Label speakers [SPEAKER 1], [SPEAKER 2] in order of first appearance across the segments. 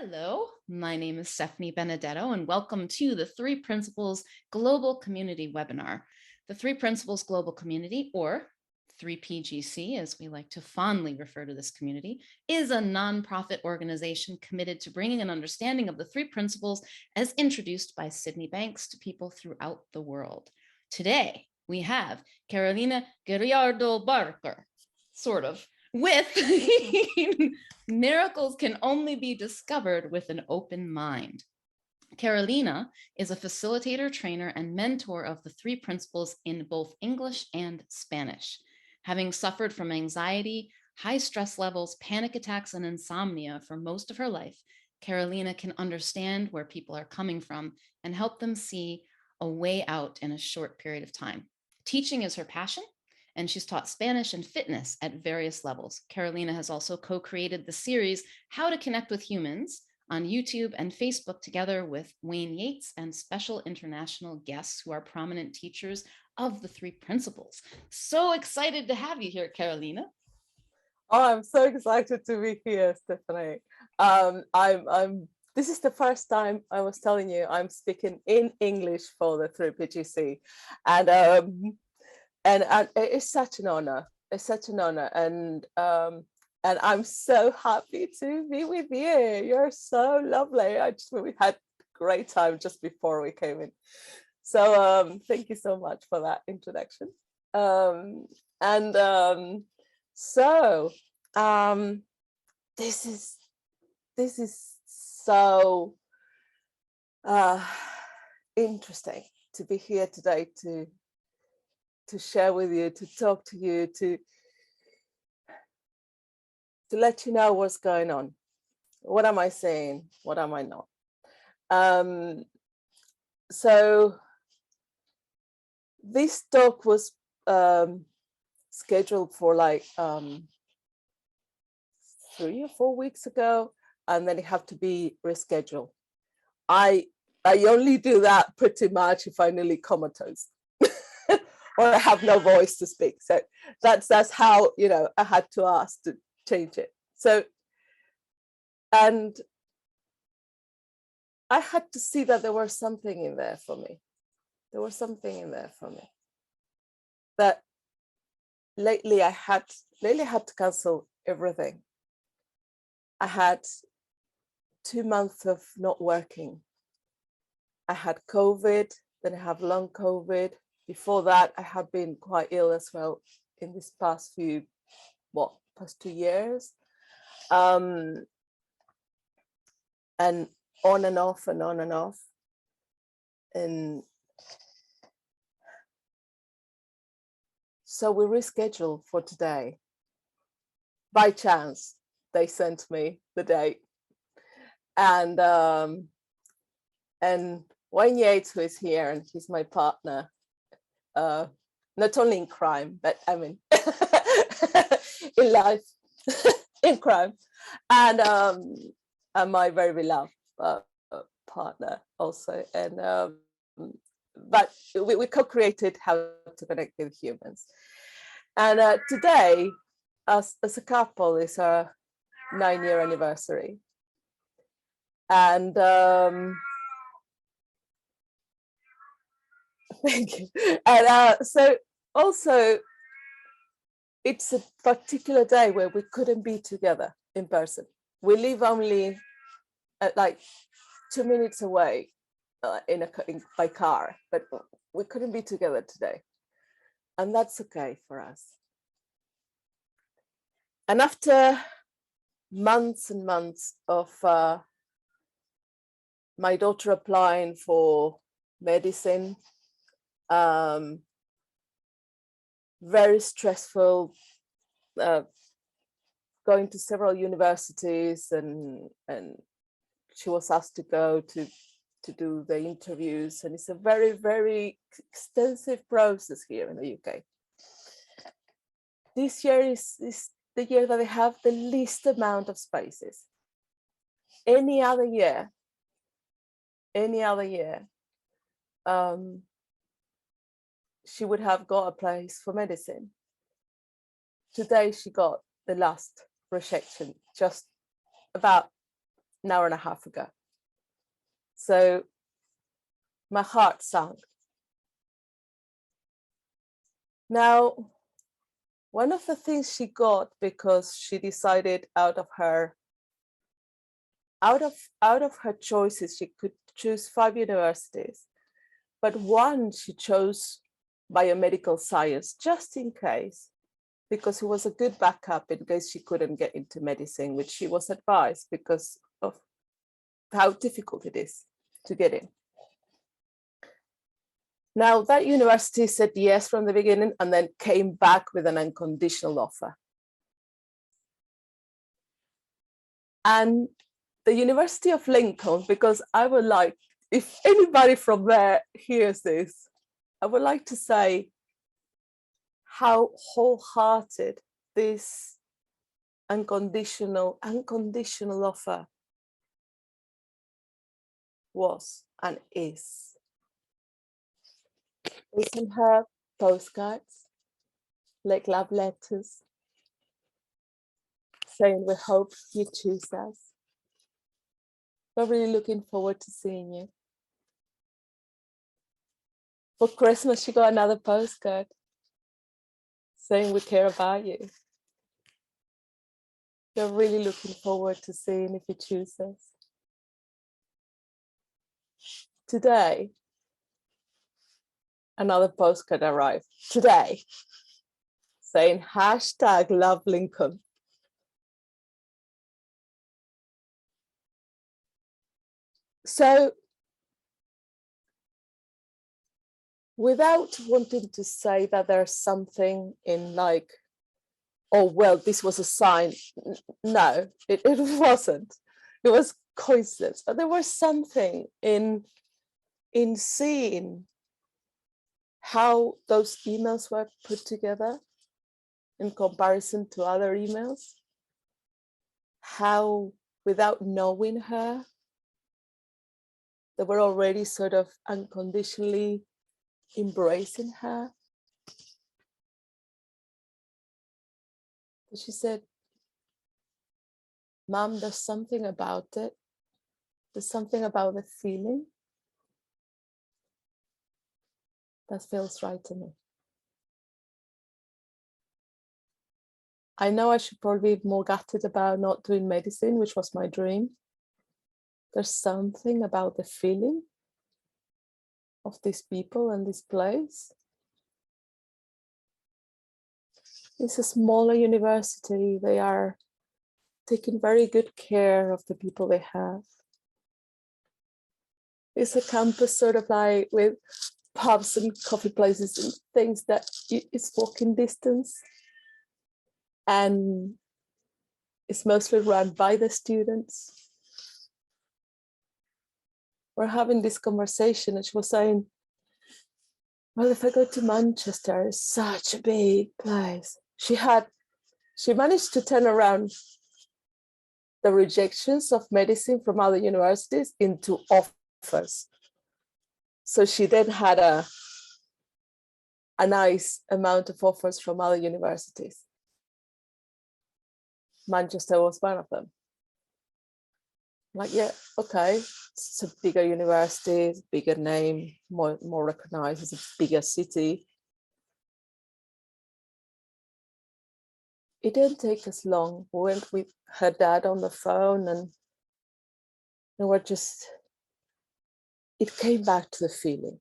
[SPEAKER 1] Hello, my name is Stephanie Benedetto, and welcome to the Three Principles Global Community webinar. The Three Principles Global Community, or 3PGC, as we like to fondly refer to this community, is a nonprofit organization committed to bringing an understanding of the three principles as introduced by Sydney Banks to people throughout the world. Today, we have Carolina Gallardo Barker, sort of, with miracles can only be discovered with an open mind. Carolina is a facilitator, trainer, and mentor of the three principles in both English and Spanish. Having suffered from anxiety, high stress levels, panic attacks, and insomnia for most of her life, Carolina can understand where people are coming from and help them see a way out in a short period of time. Teaching is her passion, and she's taught Spanish and fitness at various levels. Carolina has also co-created the series How to Connect with Humans on YouTube and Facebook, together with Wayne Yates and special international guests who are prominent teachers of the three principles. So excited to have you here, Carolina.
[SPEAKER 2] Oh, I'm so excited to be here, Stephanie. This is the first time I was telling you I'm speaking in English for the 3PGC, and it's such an honor. It's such an honor, and I'm so happy to be with you. You're so lovely. We had a great time just before we came in. So thank you so much for that introduction. So this is so interesting to be here today to share with you, to talk to you, to let you know what's going on. What am I saying? What am I not? So this talk was scheduled for like 3 or 4 weeks ago, and then it had to be rescheduled. I only do that pretty much if I'm nearly comatose or I have no voice to speak. So that's how, I had to ask to change it. So, and I had to see that there was something in there for me. There was something in there for me that lately I had to cancel everything. I had 2 months of not working. I had COVID, then I have long COVID. Before that, I have been quite ill as well in this past 2 years. And on and off and on and off. And so we rescheduled for today. By chance, they sent me the date. And Wayne Yates, who is here, and he's my partner, not only in crime, but I mean, in life, in crime, and my very beloved partner also. And but we co-created How to Connect with Humans. And today, as a couple, is our 9-year anniversary. And thank you. And so also, it's a particular day where we couldn't be together in person. We live only like 2 minutes away by car, but we couldn't be together today. And that's okay for us. And after months and months of my daughter applying for medicine, very stressful, going to several universities, and she was asked to go to do the interviews, and it's a very, very extensive process here in the UK. This year is the year that they have the least amount of spaces. Any other year, she would have got a place for medicine. Today she got the last rejection, just about an hour and a half ago. So my heart sank. Now, one of the things she got, because she decided out of her choices, she could choose 5 universities, but one she chose biomedical science, just in case, because it was a good backup in case she couldn't get into medicine, which she was advised because of how difficult it is to get in. Now, that university said yes from the beginning and then came back with an unconditional offer. And the University of Lincoln, because I would like, if anybody from there hears this, I would like to say how wholehearted this unconditional offer was and is. They sent her postcards, like love letters, saying, we hope you choose us. We're really looking forward to seeing you. For Christmas, she got another postcard saying, we care about you. We're really looking forward to seeing if you choose us. Today, another postcard arrived. Today, saying #LoveLincoln. So, without wanting to say that there's something in like, oh, well, this was a sign. No, it wasn't. It was coincidence. But there was something in seeing how those emails were put together in comparison to other emails. How, without knowing her, they were already sort of unconditionally embracing her. She said, Mom, there's something about it. There's something about the feeling that feels right to me. I know I should probably be more gutted about not doing medicine, which was my dream. There's something about the feeling of these people and this place. It's a smaller university. They are taking very good care of the people they have. It's a campus sort of like with pubs and coffee places and things that it's walking distance. And it's mostly run by the students. We're having this conversation and she was saying, well, if I go to Manchester, it's such a big place. She managed to turn around the rejections of medicine from other universities into offers. So she then had a nice amount of offers from other universities. Manchester was one of them. Like, yeah, okay, it's a bigger university, bigger name, more recognized, it's a bigger city. It didn't take us long. We went with her dad on the phone and it came back to the feeling.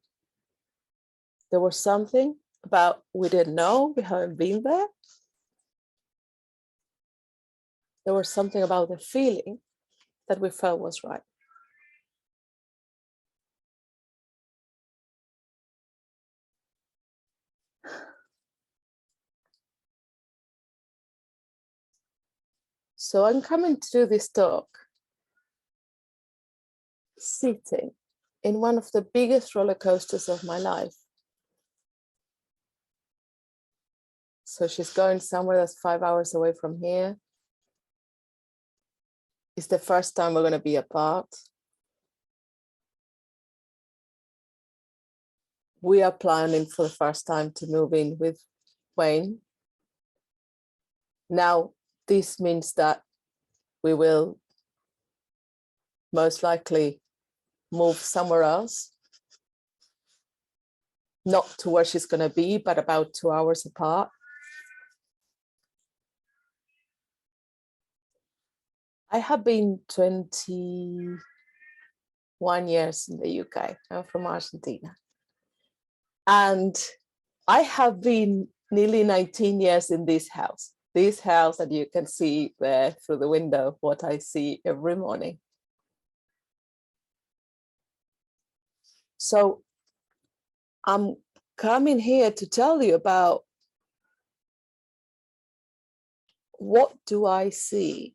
[SPEAKER 2] There was something about, we didn't know, we haven't been there. There was something about the feeling that we felt was right. So I'm coming to do this talk sitting in one of the biggest roller coasters of my life. So she's going somewhere that's 5 hours away from here. It's the first time we're going to be apart. We are planning for the first time to move in with Wayne. Now, this means that we will most likely move somewhere else. Not to where she's going to be, but about 2 hours apart. I have been 21 years in the UK. I'm from Argentina. And I have been nearly 19 years in this house. This house that you can see there through the window, what I see every morning. So I'm coming here to tell you about what do I see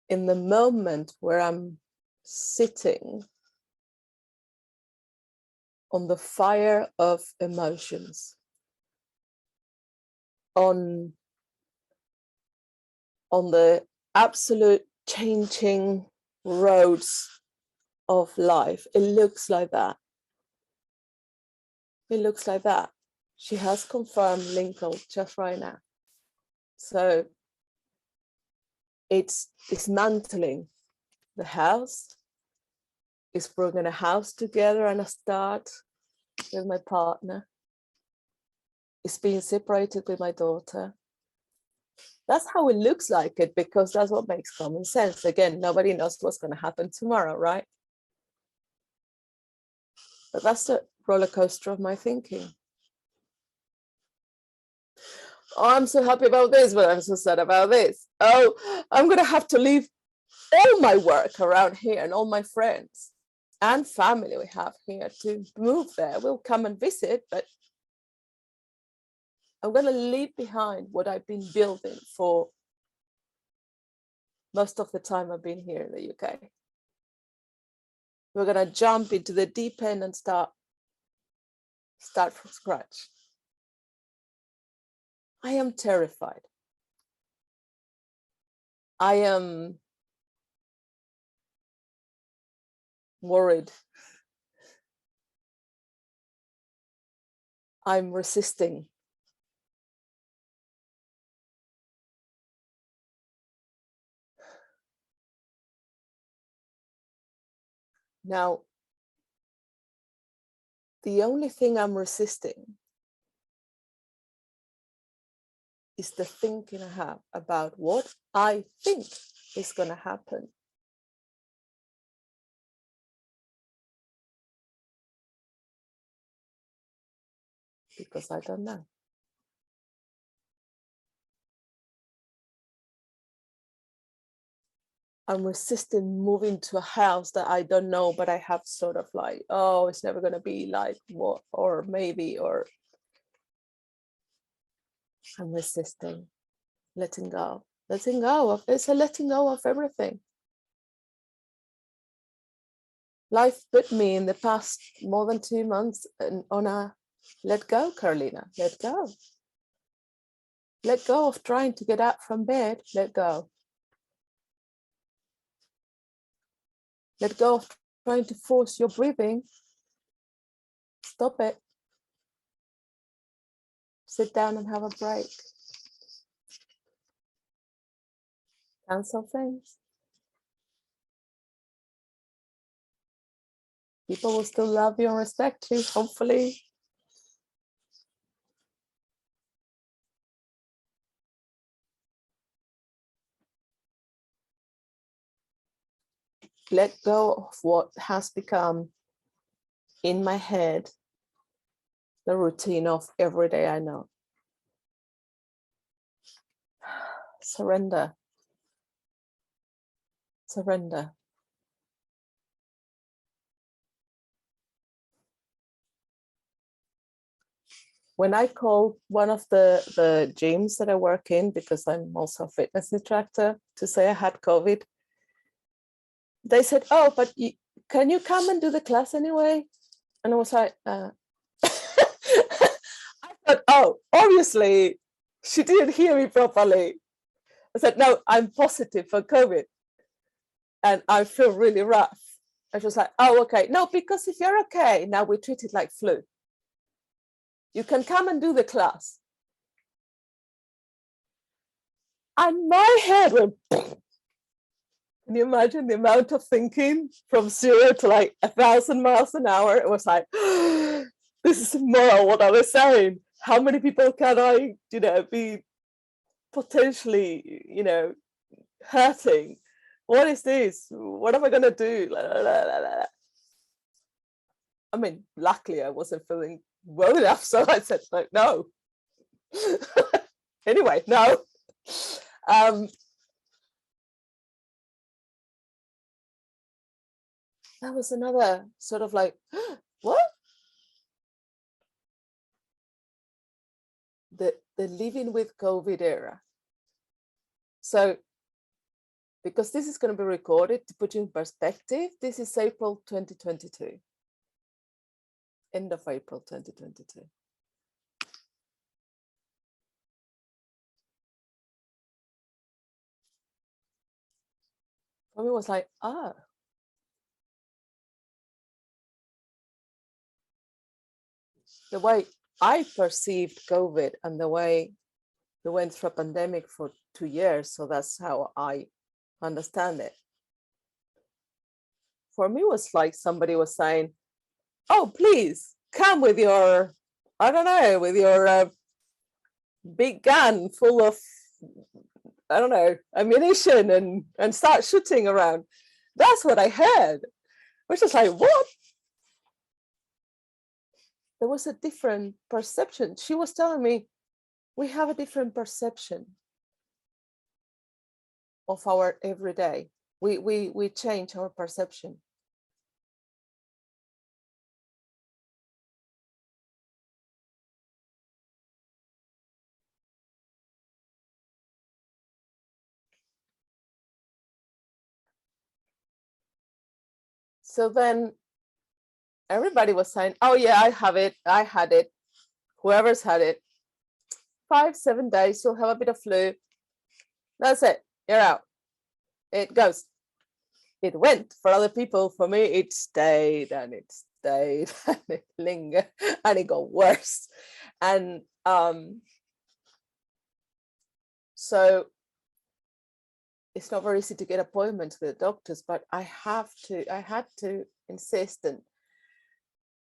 [SPEAKER 2] in the moment where I'm sitting on the fire of emotions, on the absolute changing roads of life. It looks like that. It looks like that. She has confirmed Lincoln just right now. So it's dismantling the house. It's bringing a house together and a start with my partner. It's being separated with my daughter. That's how it looks like it, because that's what makes common sense. Again, nobody knows what's going to happen tomorrow, right? But that's the roller coaster of my thinking. Oh, I'm so happy about this, but I'm so sad about this. Oh, I'm going to have to leave all my work around here and all my friends and family we have here to move there. We'll come and visit, but I'm going to leave behind what I've been building for most of the time I've been here in the UK. We're going to jump into the deep end and start from scratch. I am terrified. I am worried. I'm resisting. Now, the only thing I'm resisting is the thinking I have about what I think is going to happen. Because I don't know. I'm resisting moving to a house that I don't know, but I have sort of like, oh, it's never going to be like what, or maybe, or I'm resisting, letting go of, it's a letting go of everything. Life put me in the past more than 2 months on a let go, Carolina, let go. Let go of trying to get up from bed, let go. Let go of trying to force your breathing. Stop it. Sit down and have a break. Cancel things. People will still love you and respect you, hopefully. Let go of what has become in my head the routine of every day I know. Surrender. Surrender. When I called one of the gyms that I work in, because I'm also a fitness instructor, to say I had COVID, they said, oh, but can you come and do the class anyway? And I was like, I thought, oh, obviously she didn't hear me properly. I said, no, I'm positive for COVID and I feel really rough. And she was like, oh, okay. No, because if you're okay, now we treat it like flu. You can come and do the class. And my head went, Can you imagine the amount of thinking from 0 to like 1,000 miles an hour? It was like, this is immoral, what are they saying? How many people can I, be potentially, hurting? What is this? What am I going to do? I mean, luckily I wasn't feeling well enough. So I said, like, no. Anyway, no. That was another sort of like, what? The living with COVID era. So, because this is going to be recorded, to put you in perspective, this is April 2022. End of April 2022. For me, it was like, the way I perceived COVID and the way we went through a pandemic for 2 years, so that's how I understand it. For me, it was like somebody was saying, oh, please come with your, I don't know, with your big gun full of, I don't know, ammunition and start shooting around. That's what I heard, which is like, what? There was a different perception. She was telling me, we have a different perception of our everyday. We change our perception. So then everybody was saying, oh yeah, I have it, I had it, whoever's had it, 5-7 days, you'll have a bit of flu. That's it, you're out. It goes. It went for other people. For me, it stayed and it stayed and it lingered and it got worse. And so it's not very easy to get appointments with the doctors, but I had to insist, and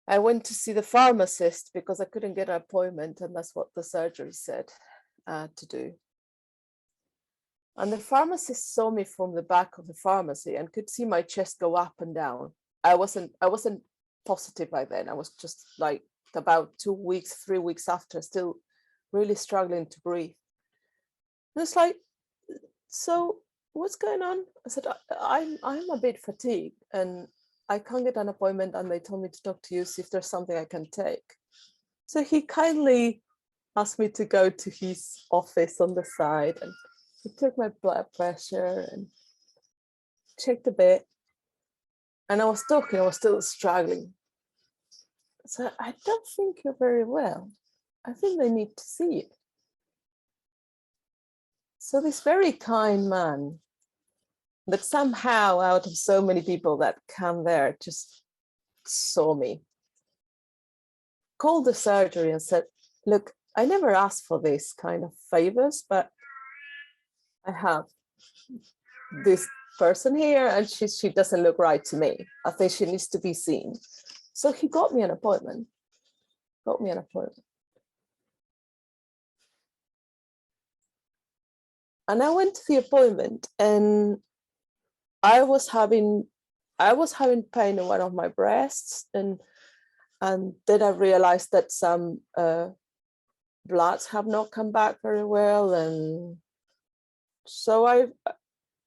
[SPEAKER 2] I went to see the pharmacist because I couldn't get an appointment, and that's what the surgery said to do. And the pharmacist saw me from the back of the pharmacy and could see my chest go up and down. I wasn't positive by then. I was just like about 2 weeks, 3 weeks after, still really struggling to breathe. And it's like, so what's going on? I said, I'm a bit fatigued and I can't get an appointment, and they told me to talk to you, see if there's something I can take. So he kindly asked me to go to his office on the side, and he took my blood pressure and checked a bit. And I was talking, I was still struggling. So I don't think you're very well. I think they need to see you. So this very kind man that somehow out of so many people that come there just saw me, called the surgery and said, look, I never asked for this kind of favors, but I have this person here and she doesn't look right to me. I think she needs to be seen. So he got me an appointment. And I went to the appointment, and I was having pain in one of my breasts, and then I realized that some bloods have not come back very well, and so I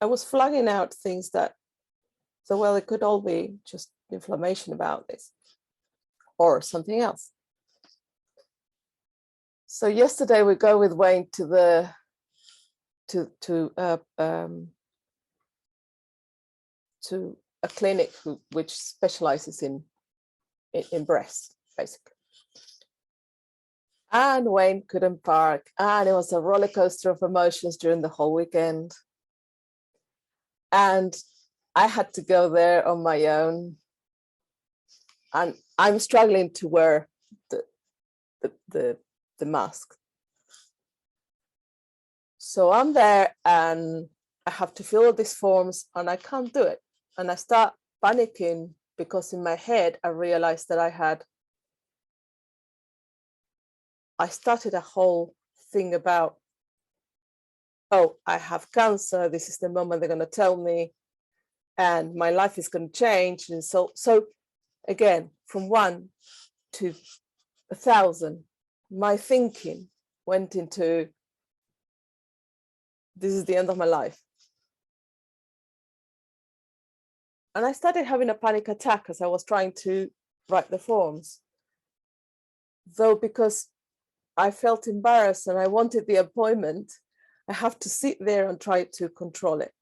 [SPEAKER 2] was flagging out things that, so well, it could all be just inflammation about this or something else. So yesterday we go with Wayne to the to a clinic which specializes in breast, basically. And Wayne couldn't park, and it was a roller coaster of emotions during the whole weekend. And I had to go there on my own, and I'm struggling to wear the mask. So I'm there, and I have to fill all these forms and I can't do it. And I start panicking because in my head, I realized that I started a whole thing about, oh, I have cancer. This is the moment they're going to tell me, and my life is going to change. And so again, from 1 to 1,000, my thinking went into, this is the end of my life. And I started having a panic attack as I was trying to write the forms. Though because I felt embarrassed and I wanted the appointment, I have to sit there and try to control it.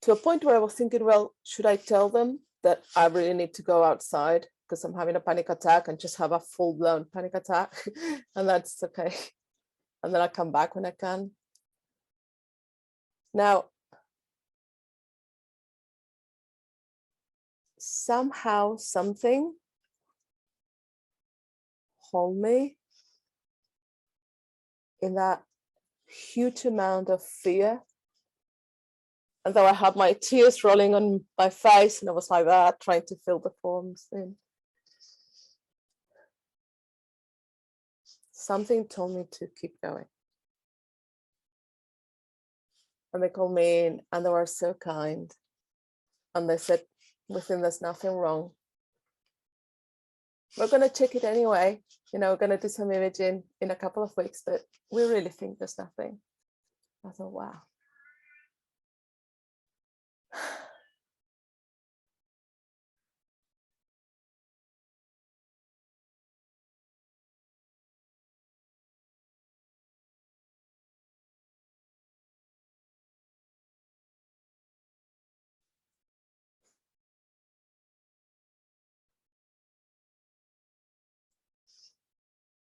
[SPEAKER 2] To a point where I was thinking, well, should I tell them that I really need to go outside because I'm having a panic attack and just have a full-blown panic attack? And that's okay. And then I come back when I can. Now, somehow something hold me in that huge amount of fear. And though I had my tears rolling on my face and I was like that, trying to fill the forms in, something told me to keep going. And they called me in and they were so kind. And they said, we think there's nothing wrong. We're going to check it anyway. You know, we're going to do some imaging in a couple of weeks, but we really think there's nothing. I thought, wow.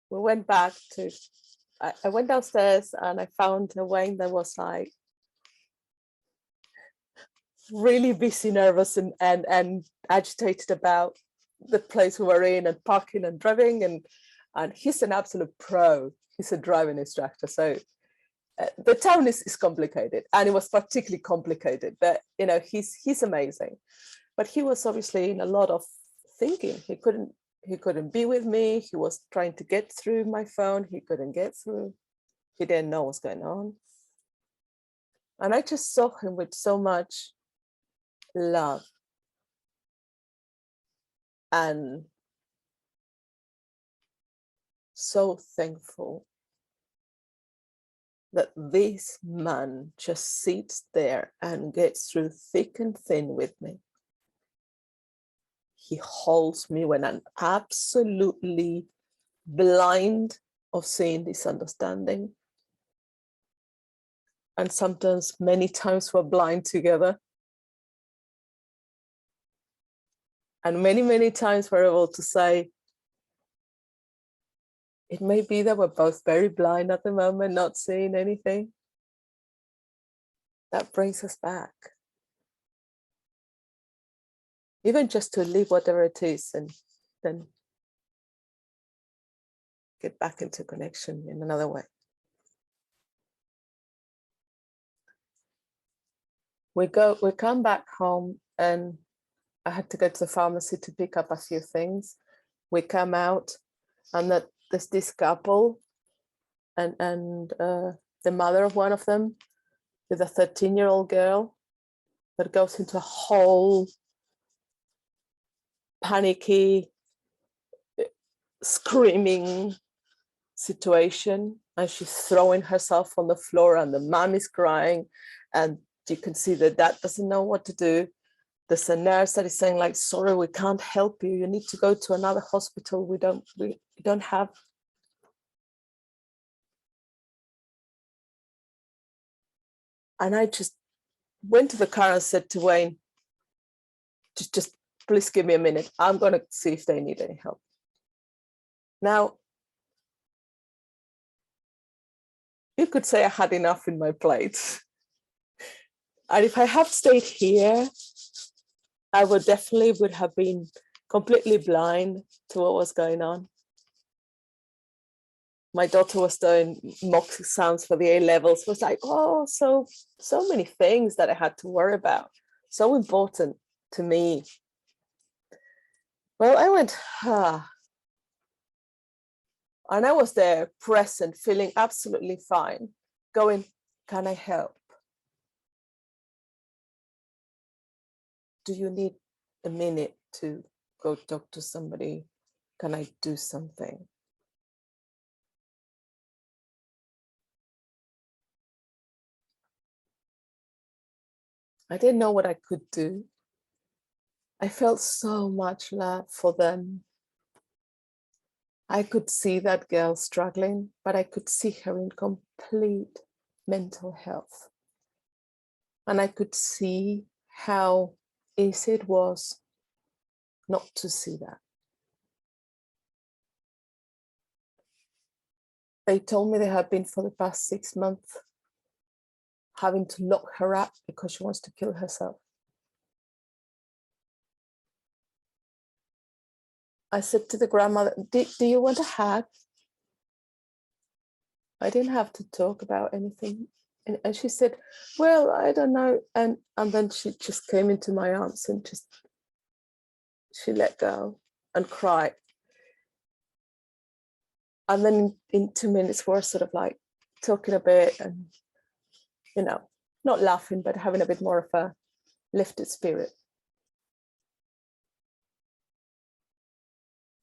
[SPEAKER 2] We went back to, I went downstairs and I found Wayne that was like really busy, nervous and agitated about the place we were in and parking and driving. And he's an absolute pro. He's a driving instructor. So the town is complicated, and it was particularly complicated, but you know, he's amazing. But he was obviously in a lot of thinking. He couldn't be with me. He was trying to get through my phone. He couldn't get through. He didn't know what's going on. And I just saw him with so much love and so thankful that this man just sits there and gets through thick and thin with me. He holds me when I'm absolutely blind of seeing this understanding. And sometimes, many times, we're blind together. And many, many times we're able to say, it may be that we're both very blind at the moment, not seeing anything. That brings us back. Even just to leave whatever it is and then get back into connection in another way. We come back home and I had to go to the pharmacy to pick up a few things. We come out and there's this couple and the mother of one of them with a 13-year-old girl that goes into a whole panicky, screaming situation, and she's throwing herself on the floor and the mom is crying, and you can see that dad doesn't know what to do. There's a nurse that is saying like, sorry, we can't help you. You need to go to another hospital. We don't have. And I just went to the car and said to Wayne, just please give me a minute. I'm going to see if they need any help. Now, you could say I had enough in my plate. And if I had stayed here, I would have been completely blind to what was going on. my daughter was doing mock exams for the A levels. It was like, oh, so many things that I had to worry about. So important to me. Well, I went, and I was there present, feeling absolutely fine, going, can I help? Do you need a minute to go talk to somebody? Can I do something? I didn't know what I could do. I felt so much love for them. I could see that girl struggling, but I could see her in complete mental health. And I could see how easy it was not to see that. They told me they had been for the past 6 months having to lock her up because she wants to kill herself. I said to the grandmother, do you want a hug? I didn't have to talk about anything. And she said, well, I don't know. And then she just came into my arms and she let go and cried. And then in 2 minutes, we're sort of like talking a bit and, not laughing, but having a bit more of a lifted spirit.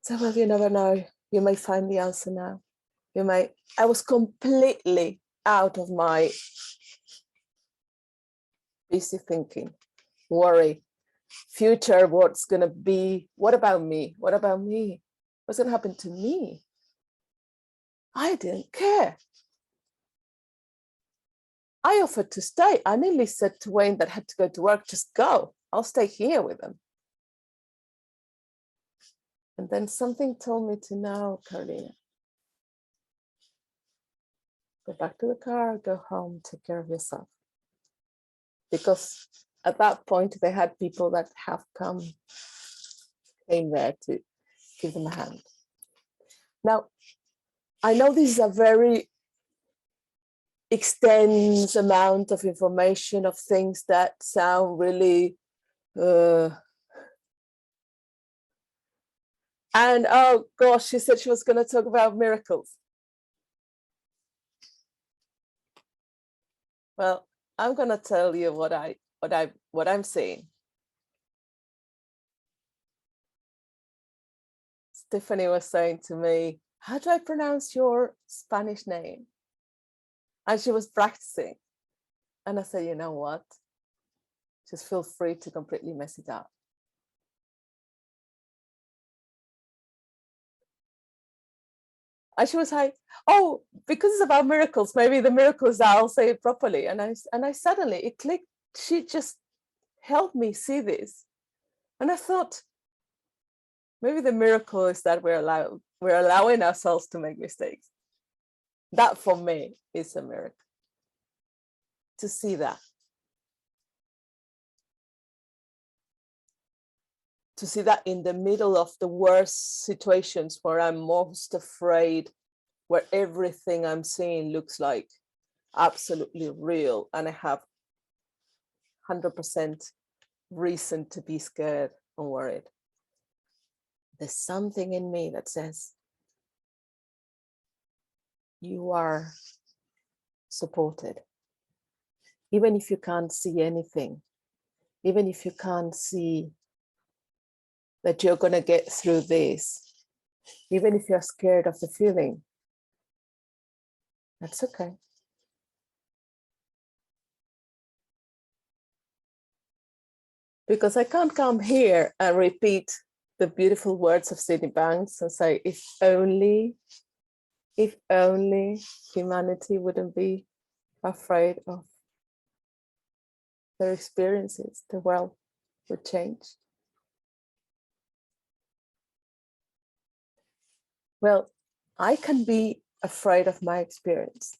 [SPEAKER 2] So, well, you never know. You may find the answer now. I was completely out of my busy thinking, worry, future, what's going to be, what about me? What about me? What's going to happen to me? I didn't care. I offered to stay. I nearly said to Wayne that had to go to work, just go. I'll stay here with them. And then something told me to know, Carolina, go back to the car, go home, take care of yourself. Because at that point, they had people that have came there to give them a hand. Now, I know this is a very extensive amount of information of things that sound really, and oh gosh, she said she was going to talk about miracles. Well, I'm going to tell you what I'm seeing. Stephanie was saying to me, how do I pronounce your Spanish name? And she was practicing. And I said, you know what? Just feel free to completely mess it up. And she was like, oh, because it's about miracles, maybe the miracles I'll say it properly. And I suddenly, it clicked. She just helped me see this. And I thought, maybe the miracle is that we're allowing ourselves to make mistakes. That for me is a miracle. To see that. To see that in the middle of the worst situations where I'm most afraid, where everything I'm seeing looks like absolutely real, and I have 100% reason to be scared and worried. There's something in me that says, you are supported. Even if you can't see anything, even if you can't see that you're going to get through this, even if you're scared of the feeling, that's okay. Because I can't come here and repeat the beautiful words of Sydney Banks and say, if only humanity wouldn't be afraid of their experiences, the world would change. Well, I can be afraid of my experience,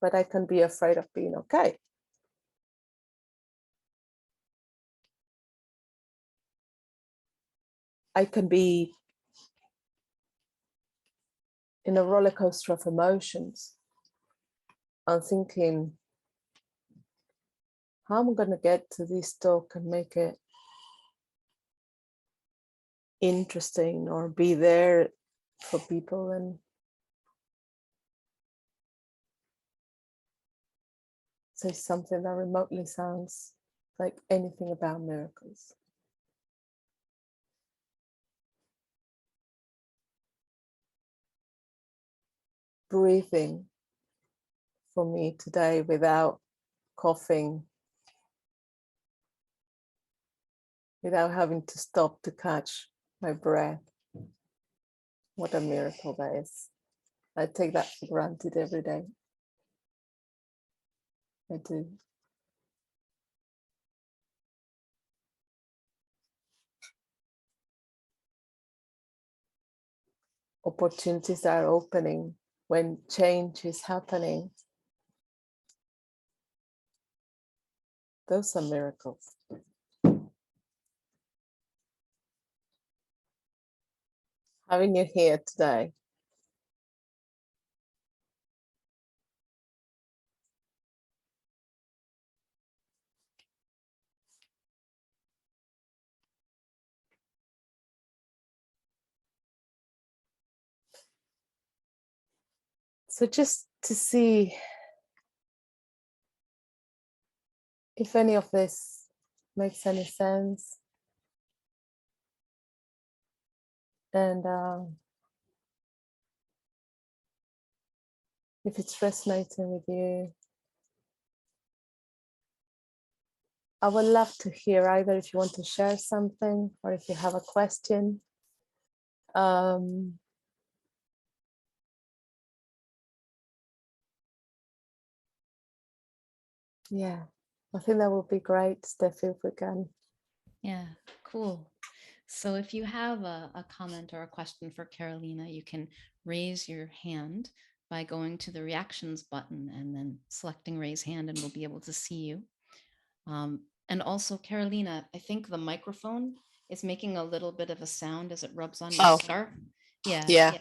[SPEAKER 2] but I can be afraid of being okay. I can be in a roller coaster of emotions. I'm thinking, how am I going to get to this talk and make it interesting or be there for people and say something that remotely sounds like anything about miracles. Breathing for me today without coughing, without having to stop to catch my breath. What a miracle that is. I take that for granted every day. I do. Opportunities are opening when change is happening. Those are miracles. Having you here today. So just to see if any of this makes any sense. And if it's resonating with you, I would love to hear either if you want to share something or if you have a question. Yeah, I think that would be great, Steffi, if we can.
[SPEAKER 1] Yeah, cool. So if you have a comment or a question for Carolina, you can raise your hand by going to the reactions button and then selecting raise hand, and we'll be able to see you. And also, Carolina, I think the microphone is making a little bit of a sound as it rubs on your scarf. Yeah.
[SPEAKER 2] Yeah.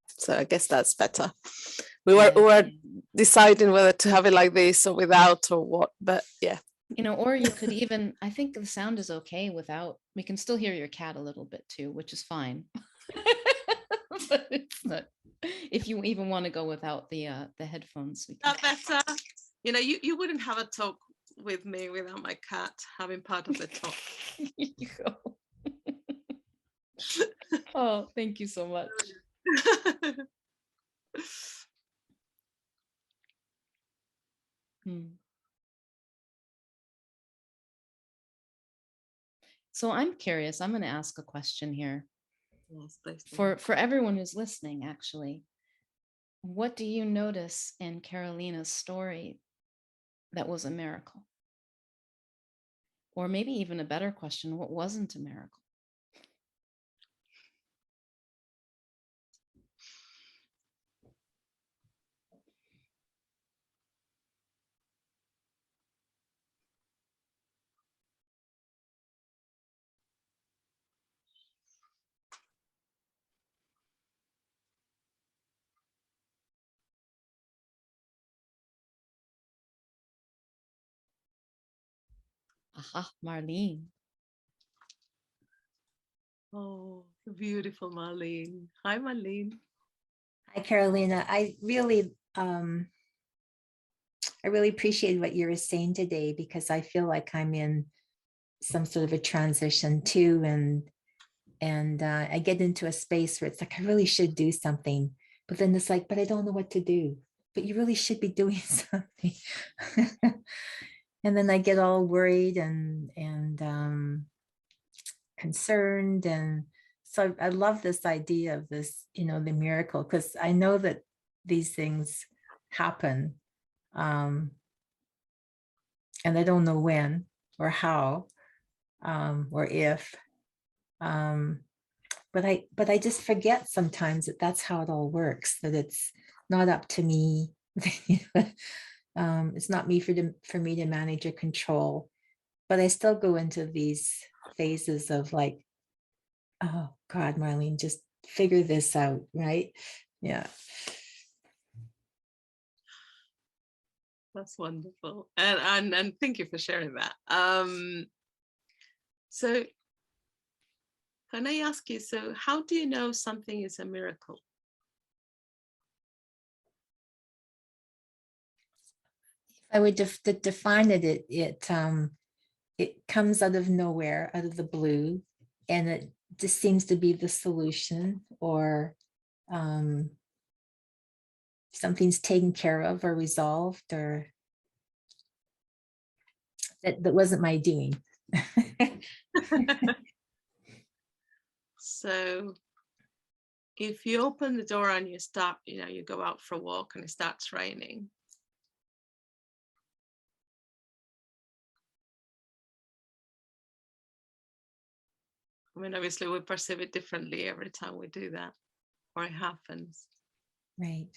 [SPEAKER 2] So I guess that's better. We were deciding whether to have it like this or without or what, but yeah.
[SPEAKER 1] You know, or you could even, I think the sound is okay without, we can still hear your cat a little bit too, which is fine. But it's not, if you even want to go without the headphones. We can.
[SPEAKER 2] That better. You know, you wouldn't have a talk with me without my cat having part of the talk.
[SPEAKER 1] You go. Oh, thank you so much. So I'm curious, I'm going to ask a question here.
[SPEAKER 2] Yes, please do.
[SPEAKER 1] For everyone who's listening, actually, what do you notice in Carolina's story that was a miracle? Or maybe even a better question, what wasn't a miracle? Aha, Marlene.
[SPEAKER 2] Oh, beautiful Marlene. Hi, Marlene.
[SPEAKER 3] Hi, Carolina. I really appreciate what you were saying today, because I feel like I'm in some sort of a transition too, and I get into a space where it's like I really should do something, but then it's like, but I don't know what to do. But you really should be doing something. And then I get all worried and concerned, and so I love this idea of this, the miracle, because I know that these things happen, and I don't know when or how, or if, but I just forget sometimes that that's how it all works, that it's not up to me. It's not for me to manage or control, but I still go into these phases of like, oh God, Marlene, just figure this out, right? Yeah.
[SPEAKER 4] That's wonderful. And thank you for sharing that. So can I ask you, so how do you know something is a miracle?
[SPEAKER 3] If I would define it, it comes out of nowhere, out of the blue, and it just seems to be the solution, or something's taken care of or resolved, or that wasn't my doing.
[SPEAKER 4] So if you open the door and you start, you go out for a walk and it starts raining, I mean, obviously we perceive it differently every time we do that, or it happens.
[SPEAKER 3] Right.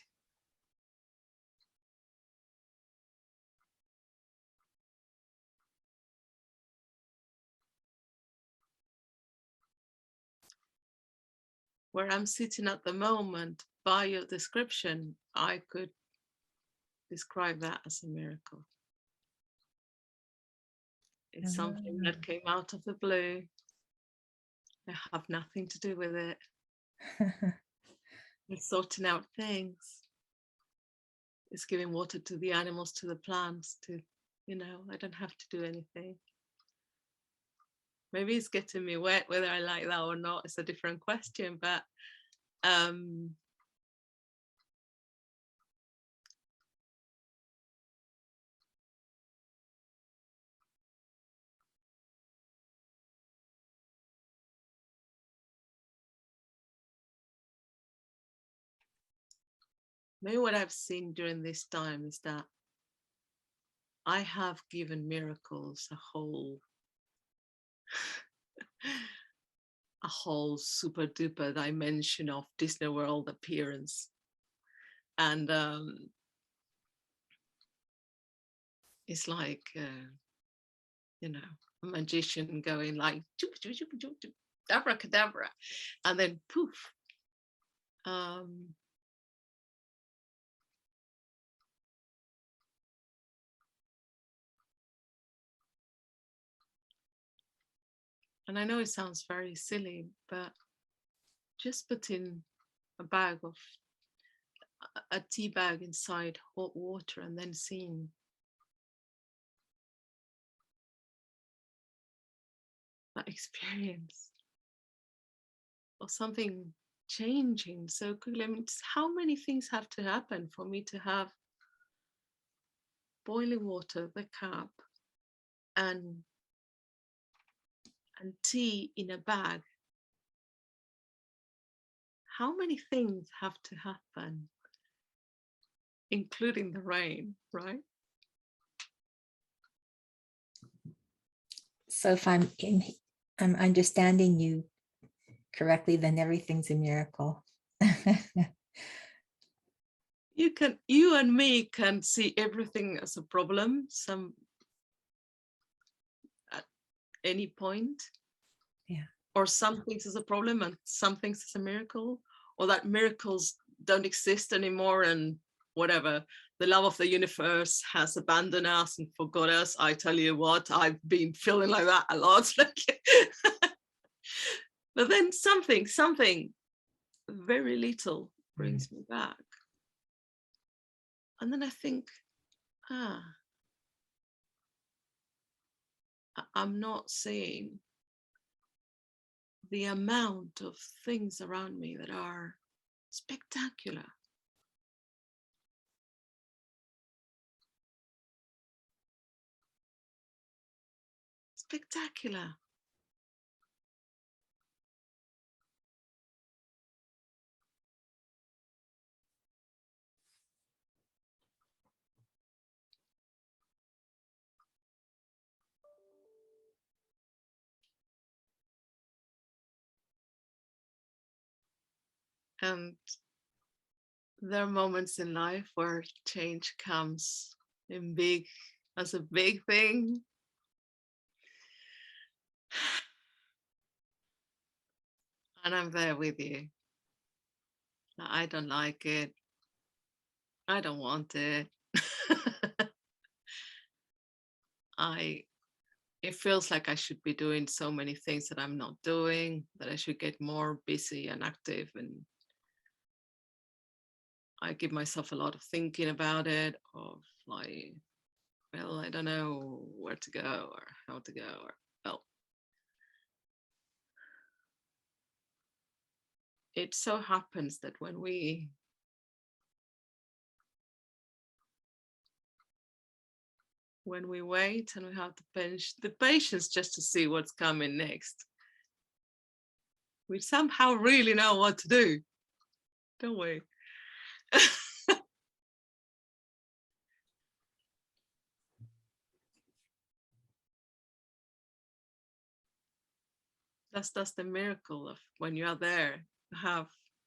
[SPEAKER 4] Where I'm sitting at the moment, by your description, I could describe that as a miracle. It's something that came out of the blue. I have nothing to do with it. It's sorting out things. It's giving water to the animals, to the plants, I don't have to do anything. Maybe it's getting me wet, whether I like that or not, it's a different question, but maybe what I've seen during this time is that I have given miracles a whole super duper dimension of Disney World appearance. And it's like, a magician going like, abracadabra, and then poof. And I know it sounds very silly, but just putting a tea bag inside hot water and then seeing that experience or something changing so quickly. I mean, how many things have to happen for me to have boiling water, the cup, and tea in a bag? How many things have to happen, including the rain, right?
[SPEAKER 3] So if I'm understanding you correctly, then everything's a miracle.
[SPEAKER 4] You and me can see everything as a problem at any point.
[SPEAKER 3] Yeah.
[SPEAKER 4] Or some things as a problem and some things as a miracle, or that miracles don't exist anymore and whatever. The love of the universe has abandoned us and forgot us. I tell you what, I've been feeling like that a lot. But then something very little brings me back. And then I think, I'm not seeing the amount of things around me that are spectacular. Spectacular. And there are moments in life where change comes as a big thing. And I'm there with you. I don't like it. I don't want it. It feels like I should be doing so many things that I'm not doing, that I should get more busy and active. And I give myself a lot of thinking about it, of like, well, I don't know where to go or how to go, or well, it so happens that when we wait and we have the patience just to see what's coming next, we somehow really know what to do, don't we? That's the miracle of when you are there, you have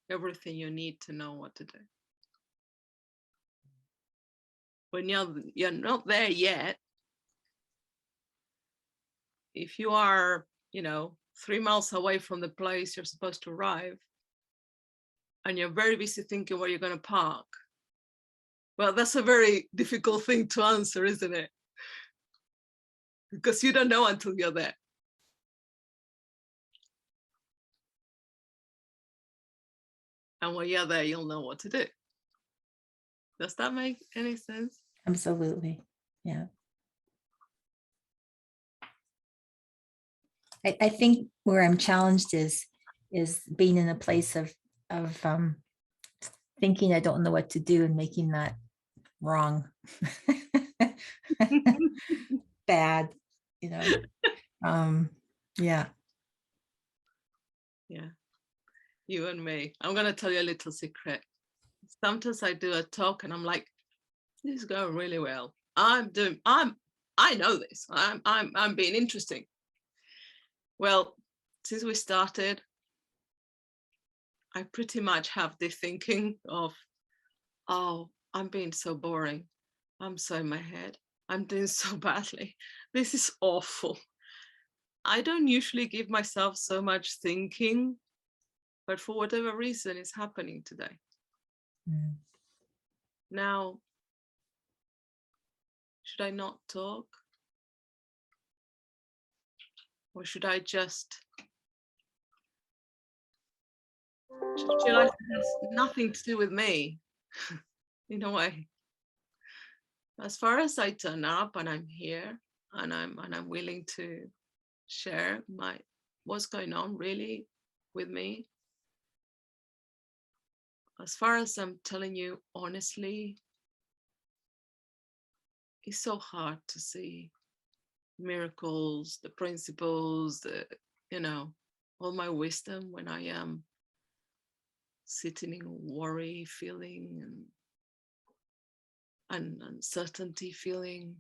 [SPEAKER 4] everything you need to know what to do. When you're not there yet, if you are, 3 miles away from the place you're supposed to arrive, and you're very busy thinking where you're going to park, well, that's a very difficult thing to answer, isn't it? Because you don't know until you're there. And when you're there, you'll know what to do. Does that make any sense?
[SPEAKER 3] Absolutely. Yeah. I think where I'm challenged is being in a place of thinking I don't know what to do and making that wrong. Bad, yeah.
[SPEAKER 4] Yeah, you and me. I'm going to tell you a little secret. Sometimes I do a talk and I'm like, this is going really well. I know this. I'm being interesting. Well, since we started, I pretty much have the thinking of, oh, I'm being so boring. I'm so in my head. I'm doing so badly. This is awful. I don't usually give myself so much thinking, but for whatever reason, it's happening today.
[SPEAKER 3] Mm.
[SPEAKER 4] Now, should I not talk? Or should I just realize it has nothing to do with me, in a way? As far as I turn up and I'm here and I'm willing to share what's going on really with me, as far as I'm telling you honestly, it's so hard to see miracles, the principles, all my wisdom when I am sitting in worry feeling and uncertainty feeling.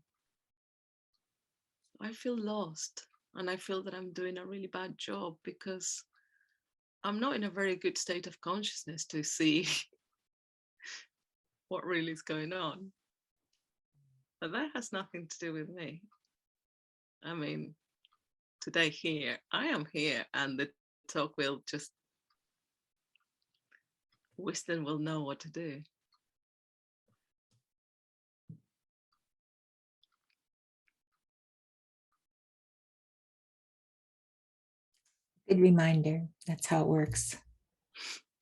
[SPEAKER 4] I feel lost, and I feel that I'm doing a really bad job because I'm not in a very good state of consciousness to see what really is going on. But that has nothing to do with me. I mean, today here, I am here, and the talk will just, wisdom will know what to do.
[SPEAKER 3] Good reminder. That's how it works.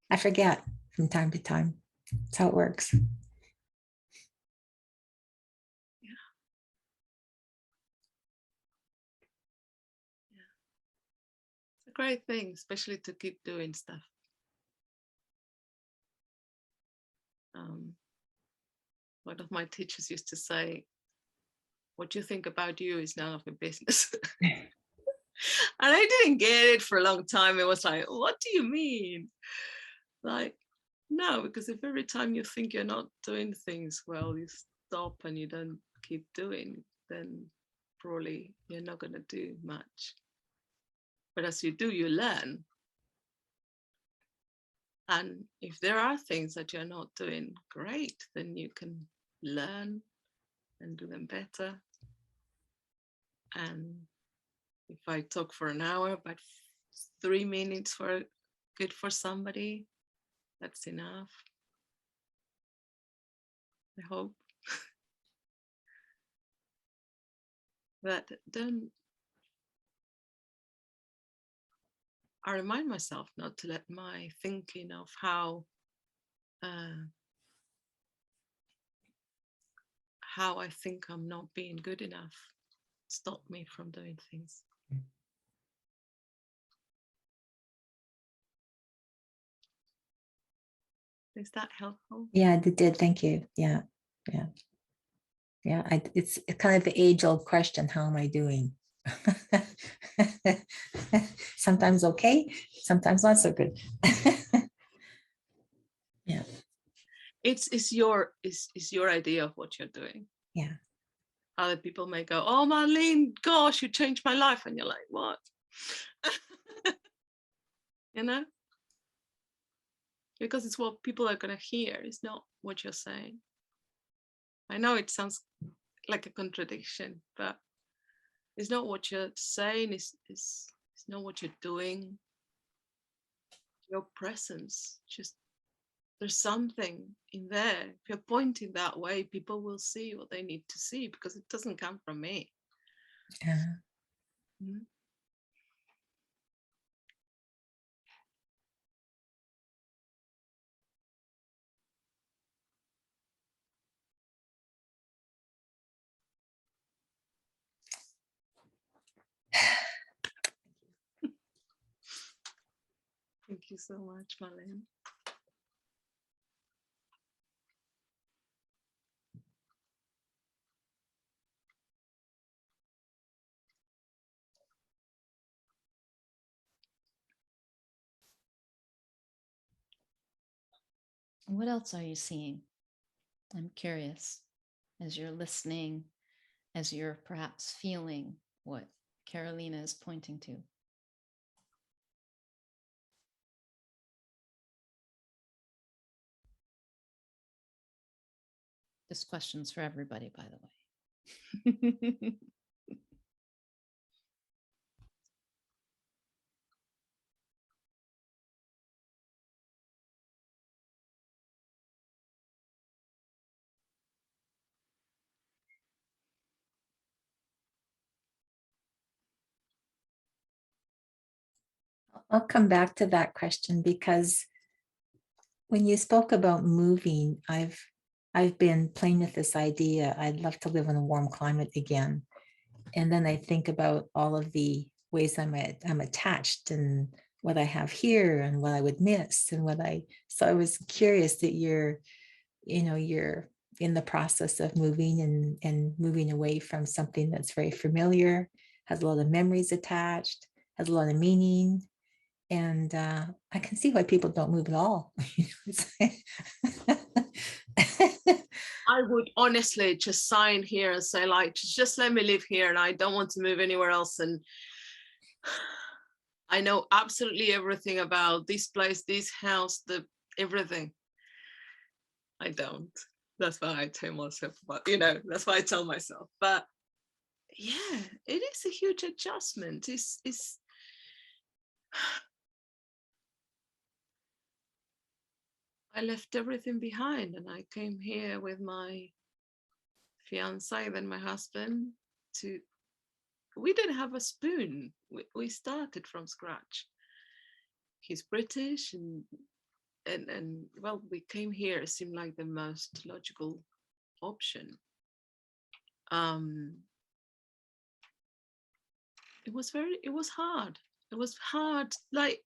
[SPEAKER 3] I forget from time to time. That's how it works.
[SPEAKER 4] It's a great thing, especially to keep doing stuff. One of my teachers used to say, what you think about you is none of your business. And I didn't get it for a long time. It was like, what do you mean? Like, no, because if every time you think you're not doing things well, you stop and you don't keep doing, then probably you're not going to do much. But as you do, you learn. And if there are things that you're not doing great, then you can learn and do them better. And if I talk for an hour, but 3 minutes for good for somebody, That's enough. I hope. That then I remind myself not to let my thinking of how I think I'm not being good enough stop me from doing things. Is that helpful?
[SPEAKER 3] Yeah, it did. Thank you. Yeah. Yeah. Yeah. It's kind of the age-old question, how am I doing? Sometimes okay, sometimes not so good. Yeah.
[SPEAKER 4] It's your idea of what you're doing.
[SPEAKER 3] Yeah.
[SPEAKER 4] Other people may go, oh Marlene, gosh, you changed my life. And you're like, what? You know? Because it's what people are going to hear. It's not what you're saying. I know it sounds like a contradiction, but it's not what you're saying. It's not what you're doing. Your presence, just there's something in there. If you're pointing that way, people will see what they need to see because it doesn't come from me.
[SPEAKER 3] Yeah.
[SPEAKER 4] Mm-hmm. Thank you so much, Marlene.
[SPEAKER 1] What else are you seeing? I'm curious as you're listening, as you're perhaps feeling what Carolina is pointing to. This question's for everybody, by the way.
[SPEAKER 3] I'll come back to that question because when you spoke about moving, I've been playing with this idea. I'd love to live in a warm climate again. And then I think about all of the ways I'm attached and what I have here and what I would miss and so I was curious that you're in the process of moving and moving away from something that's very familiar, has a lot of memories attached, has a lot of meaning. And I can see why people don't move at all.
[SPEAKER 4] I would honestly just sign here and say, like, just let me live here and I don't want to move anywhere else. And I know absolutely everything about this place, this house, everything. I don't. That's why I tell myself, that's why I tell myself. But yeah, it is a huge adjustment. It's I left everything behind and I came here with my fiance, then my husband. We didn't have a spoon. We started from scratch. He's British and well, we came here. It seemed like the most logical option. It was hard. It was hard. Like,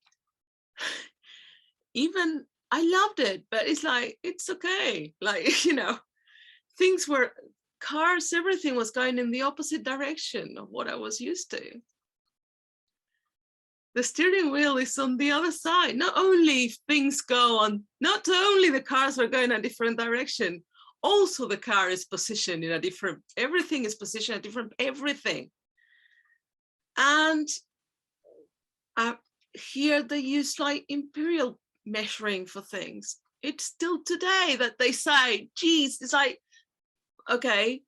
[SPEAKER 4] even I loved it, but it's like, it's okay. Like, things were, cars, everything was going in the opposite direction of what I was used to. The steering wheel is on the other side. Not only the cars were going a different direction, also the car is positioned in a different, everything is positioned a different, everything. And here they use like imperial measuring for things. It's still today that they say, geez, it's like, okay,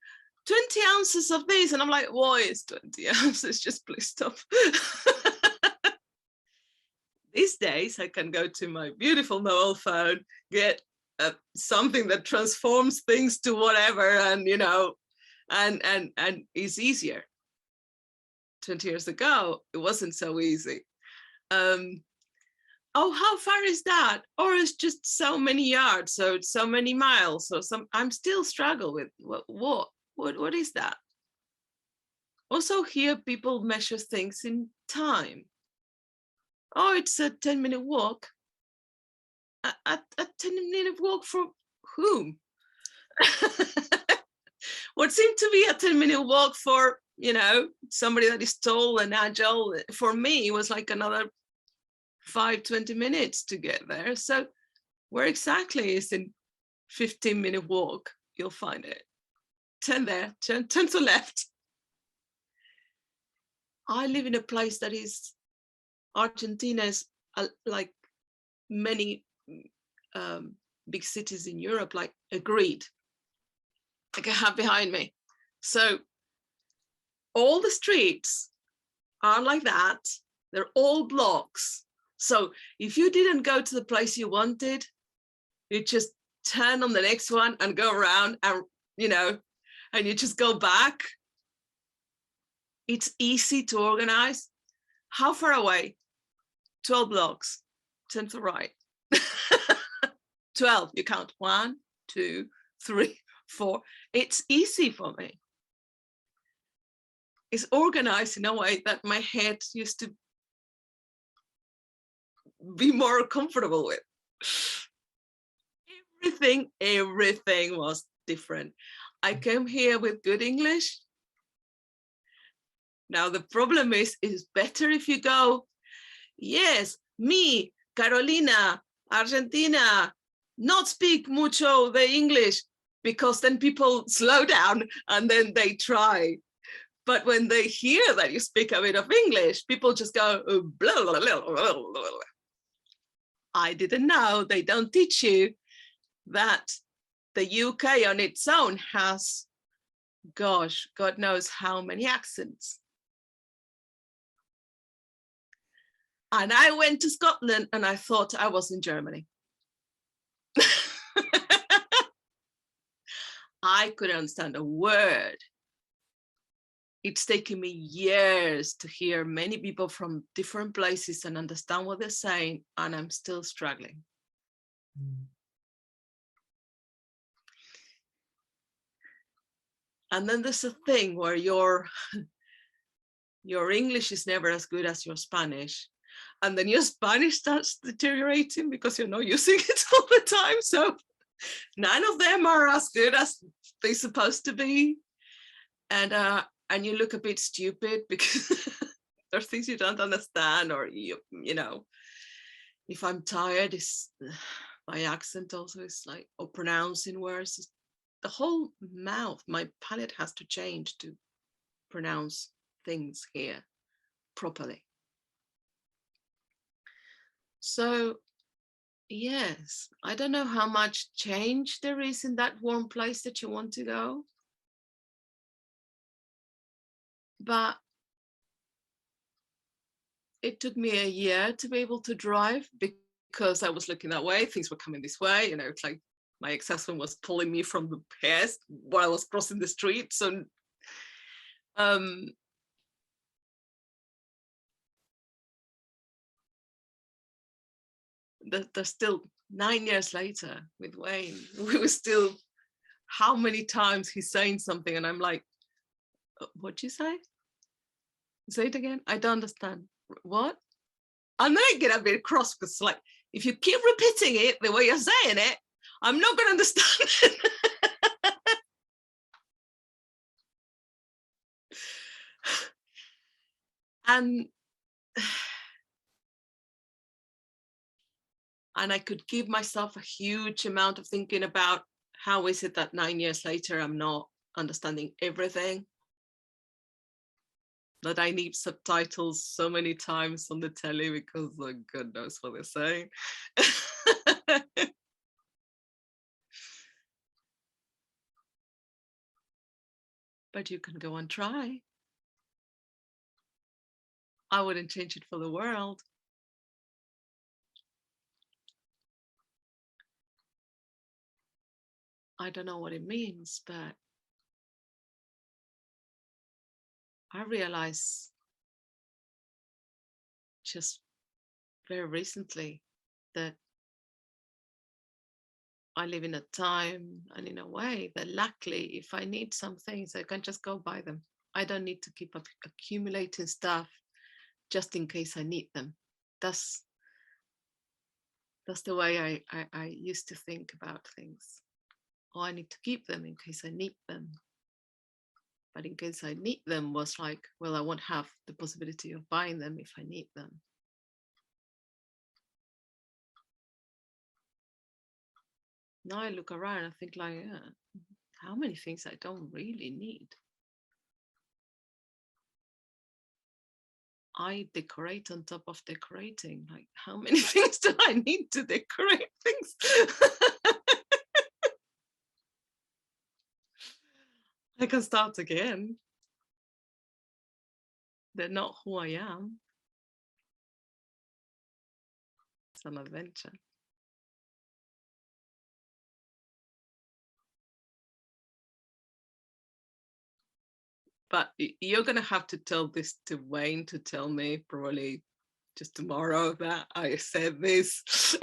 [SPEAKER 4] 20 ounces of this. And I'm like, why is 20 ounces? Just please stop. these days I can go to my beautiful mobile phone, get something that transforms things to whatever, and and it's easier. 20 years ago, it wasn't so easy. Oh, how far is that? Or it's just so many yards, so it's so many miles, or I'm still struggle with what is that? Also here people measure things in time. Oh, it's a 10-minute walk. A 10-minute walk for whom? What seemed to be a 10-minute walk for, somebody that is tall and agile, for me, it was like another 20 minutes to get there. So where exactly is in 15-minute walk? You'll find it. 10 there, 10 to left. I live in a place that is, Argentina is like many big cities in Europe, like a grid, like I have behind me. So all the streets are like that. They're all blocks. So if you didn't go to the place you wanted, you just turn on the next one and go around, and and you just go back. It's easy to organize. How far away? 12 blocks, 10 to the right. 12, you count 1, 2, 3, 4. It's easy for me. It's organized in a way that my head used to be more comfortable with. Everything was different. I came here with good English. Now the problem is it's better if you go, yes, me, Carolina, Argentina, not speak mucho the English, because then people slow down and then they try. But when they hear that you speak a bit of English, people just go, blah, blah, blah, blah, blah. I didn't know, they don't teach you that the UK on its own has, gosh, God knows how many accents. And I went to Scotland and I thought I was in Germany. I couldn't understand a word. It's taken me years to hear many people from different places and understand what they're saying, and I'm still struggling. And then there's a thing where your English is never as good as your Spanish. And then your Spanish starts deteriorating because you're not using it all the time. So none of them are as good as they're supposed to be. And you look a bit stupid because there are things you don't understand, or you know, if I'm tired, my accent also is like, or pronouncing words. The whole mouth, my palate has to change to pronounce things here properly. So yes, I don't know how much change there is in that warm place that you want to go. But it took me a year to be able to drive because I was looking that way. Things were coming this way. You know, it's like my ex-husband was pulling me from the past while I was crossing the street. So there's still 9 years later with Wayne. We were still, how many times he's saying something and I'm like, what'd you say? Say it again. I don't understand. What? And then I get a bit cross because it's like, if you keep repeating it the way you're saying it, I'm not going to understand it. And I could give myself a huge amount of thinking about how is it that 9 years later I'm not understanding everything, that I need subtitles so many times on the telly because God knows what they're saying. But you can go and try. I wouldn't change it for the world. I don't know what it means, but I realized just very recently that I live in a time and in a way that luckily, if I need some things, I can just go buy them. I don't need to keep accumulating stuff just in case I need them. That's the way I used to think about things. Oh, I need to keep them in case I need them. But in case I need them was like, well, I won't have the possibility of buying them if I need them. Now I look around and think like, how many things I don't really need? I decorate on top of decorating. Like, how many things do I need to decorate things? I can start again. They're not who I am. It's an adventure. But you're going to have to tell this to Wayne to tell me probably just tomorrow that I said this.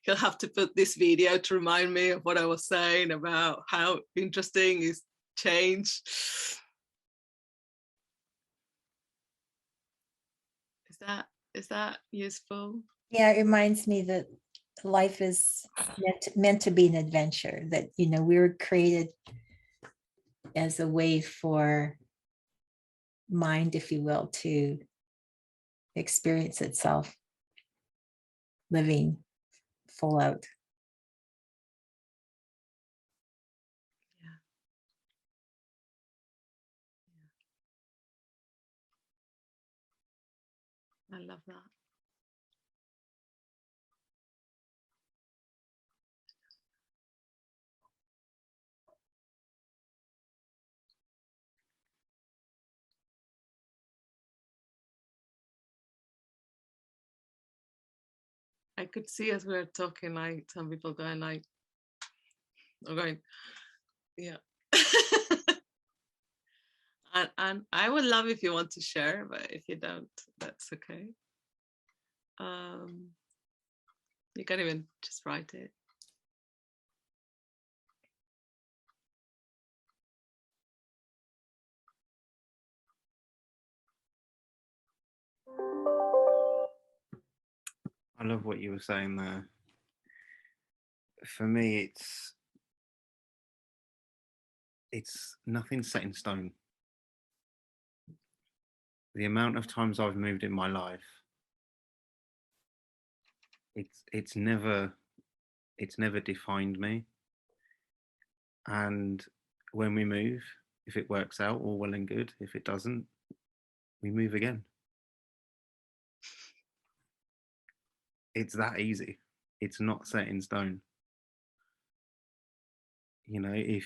[SPEAKER 4] He'll have to put this video to remind me of what I was saying about how interesting is change. Is that useful?
[SPEAKER 3] Yeah, it reminds me that life is meant to be an adventure, that, you know, we were created as a way for mind, if you will, to experience itself, living full out.
[SPEAKER 4] I love that. I could see as we were talking, like some people going like, or going, yeah. and I would love if you want to share, but if you don't, that's okay. You can even just write it.
[SPEAKER 5] I love what you were saying there. For me, it's nothing set in stone. The amount of times I've moved in my life, it's never defined me. And when we move, if it works out, all well and good. If it doesn't, we move again. It's that easy. It's not set in stone. You know, if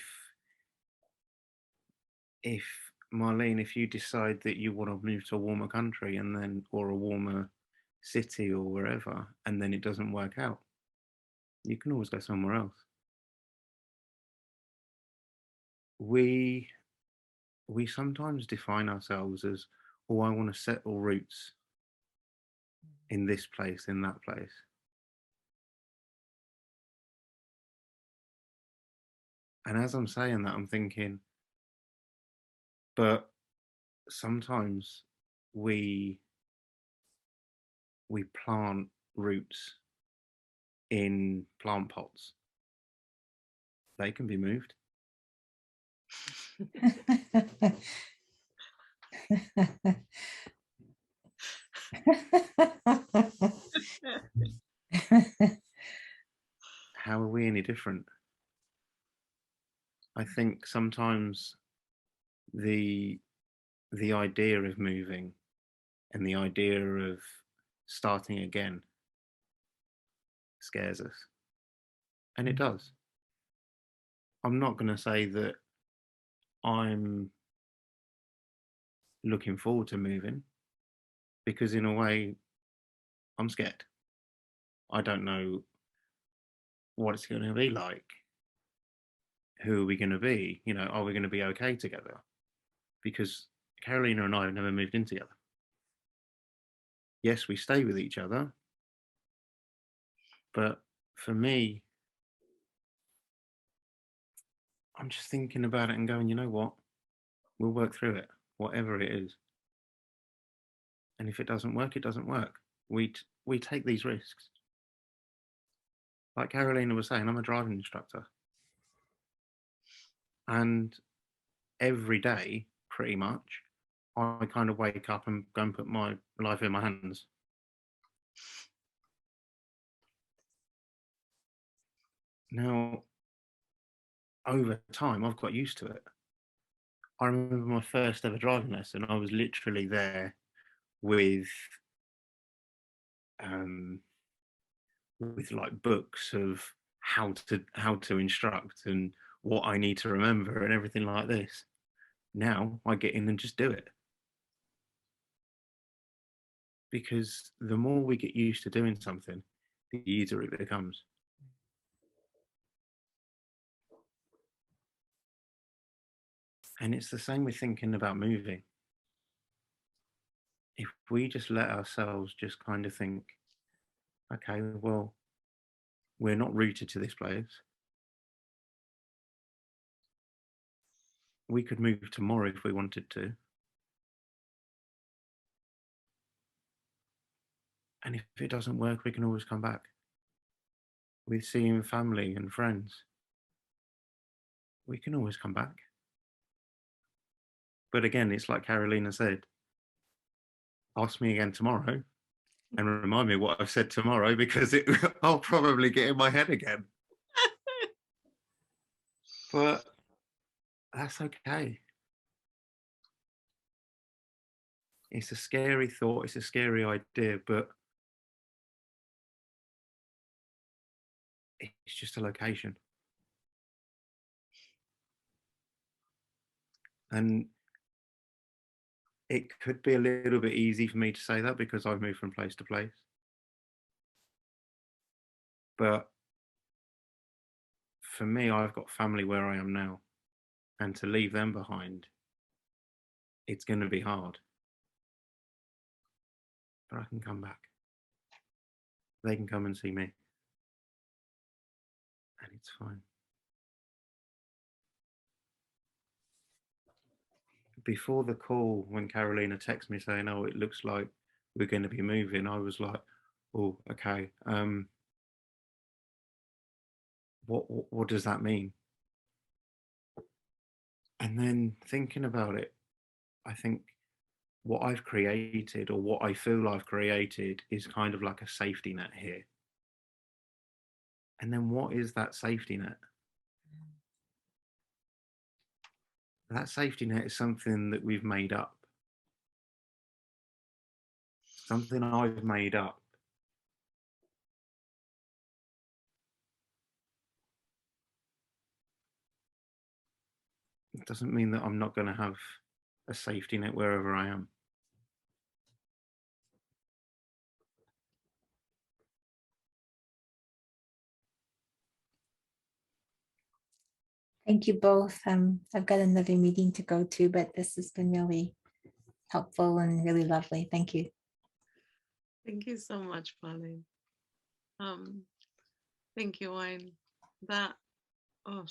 [SPEAKER 5] Marlene, if you decide that you want to move to a warmer country and then, or a warmer city or wherever, and then it doesn't work out, you can always go somewhere else. We sometimes define ourselves as, oh, I want to settle roots in this place, in that place. And as I'm saying that, I'm thinking, but sometimes we plant roots in plant pots. They can be moved. How are we any different? I think sometimes the idea of moving and the idea of starting again scares us. And it does. I'm not going to say that I'm looking forward to moving, because in a way, I'm scared. I don't know what it's going to be like. who are we going to be? You know, are we going to be okay together? Because Carolina and I have never moved in together. Yes, we stay with each other, but for me, I'm just thinking about it and going, you know what? We'll work through it, whatever it is. And if it doesn't work, it doesn't work. We take these risks. Like Carolina was saying, I'm a driving instructor. And every day, pretty much, I kind of wake up and go and put my life in my hands. Now, over time, I've got used to it. I remember my first ever driving lesson. I was literally there with like books of how to instruct and what I need to remember and everything like this. Now I get in and just do it. Because the more we get used to doing something, the easier it becomes. And it's the same with thinking about moving. If we just let ourselves just kind of think, okay, well, we're not rooted to this place. We could move tomorrow if we wanted to. And if it doesn't work, we can always come back. With seeing family and friends, we can always come back. But again, it's like Carolina said, ask me again tomorrow and remind me what I've said tomorrow, because I'll probably get in my head again. But that's okay. It's a scary thought, it's a scary idea, but it's just a location. And it could be a little bit easy for me to say that because I've moved from place to place. But for me, I've got family where I am now. And to leave them behind, it's going to be hard. But I can come back. They can come and see me. And it's fine. Before the call, when Carolina texted me saying, oh, it looks like we're going to be moving, I was like, oh, okay. What does that mean? And then thinking about it, I think what I've created, or what I feel I've created, is kind of like a safety net here. And then what is that safety net? That safety net is something that we've made up. Something I've made up. It doesn't mean that I'm not going to have a safety net wherever I am.
[SPEAKER 3] Thank you both. I've got another meeting to go to, but this has been really helpful and really lovely. Thank you.
[SPEAKER 4] Thank you so much, Pauline. Thank you, Wayne. That, oh,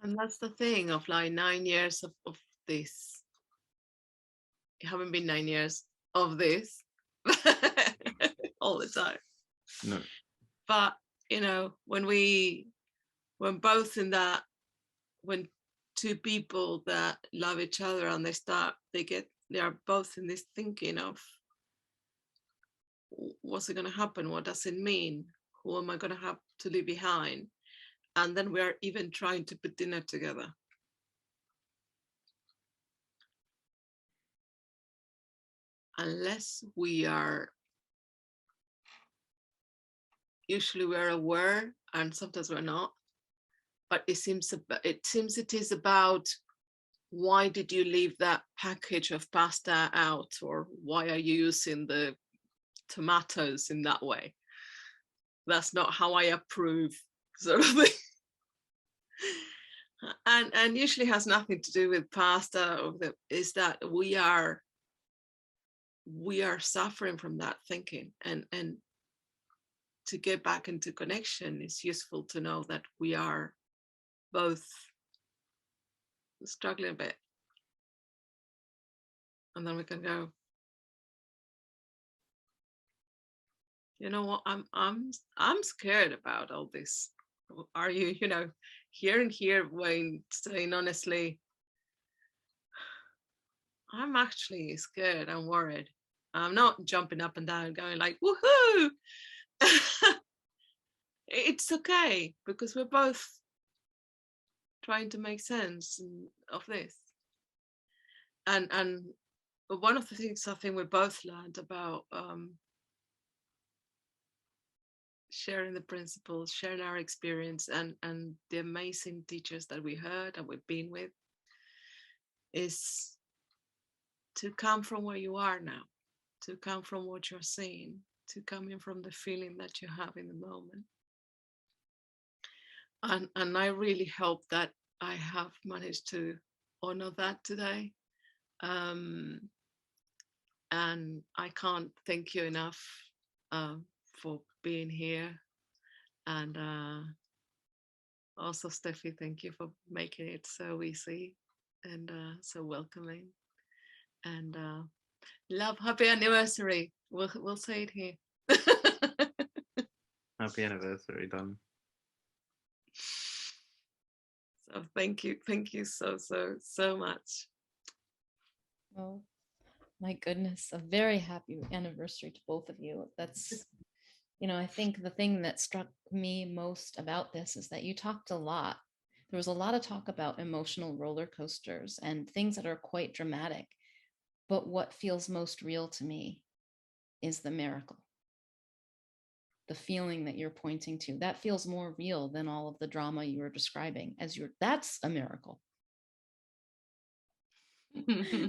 [SPEAKER 4] and that's the thing of like 9 years of this. It haven't been 9 years of this all the time.
[SPEAKER 5] No.
[SPEAKER 4] But you know, when both in that, when two people that love each other and they are both in this thinking of what's it going to happen, what does it mean, who am I going to have to leave behind, and then we are even trying to put dinner together. Unless we are, usually we're aware and sometimes we're not, but it seems it is about, why did you leave that package of pasta out, or why are you using the tomatoes in that way. That's not how I approve, sort of thing. And usually has nothing to do with pasta, is that we are suffering from that thinking, and to get back into connection, it's useful to know that we are both struggling a bit, and then we can go, you know what, I'm scared about all this. Are you, here Wayne, saying honestly, I'm actually scared and worried. I'm not jumping up and down going like, woohoo. It's okay, because we're both trying to make sense of this. And one of the things I think we both learned about sharing the principles, sharing our experience, and the amazing teachers that we heard and we've been with, is to come from where you are now, to come from what you're seeing, to come in from the feeling that you have in the moment. And I really hope that I have managed to honor that today. And I can't thank you enough for being here. And also, Steffi, thank you for making it so easy and so welcoming. And love, happy anniversary. We'll say it here.
[SPEAKER 5] Happy anniversary, done.
[SPEAKER 4] So thank you so much.
[SPEAKER 1] Oh my goodness, a very happy anniversary to both of you. That's, I think the thing that struck me most about this is that you talked a lot. There was a lot of talk about emotional roller coasters and things that are quite dramatic. But what feels most real to me is the miracle. The feeling that you're pointing to, that feels more real than all of the drama you were describing that's a miracle.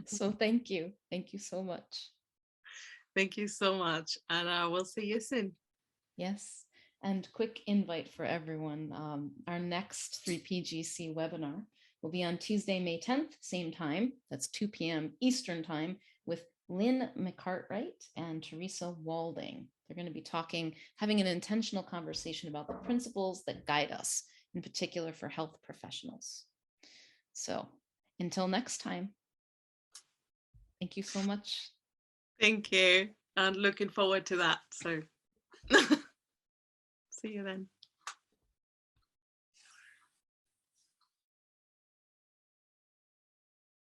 [SPEAKER 1] So thank you so much.
[SPEAKER 4] Thank you so much, and I will see you soon.
[SPEAKER 1] Yes, and quick invite for everyone. Our next 3PGC webinar will be on Tuesday, May 10th, same time, that's 2 p.m. Eastern time, with Lynn McCartwright and Teresa Walding. They're going to be having an intentional conversation about the principles that guide us, in particular for health professionals. So until next time, thank you so much.
[SPEAKER 4] Thank you, and looking forward to that. So see you then.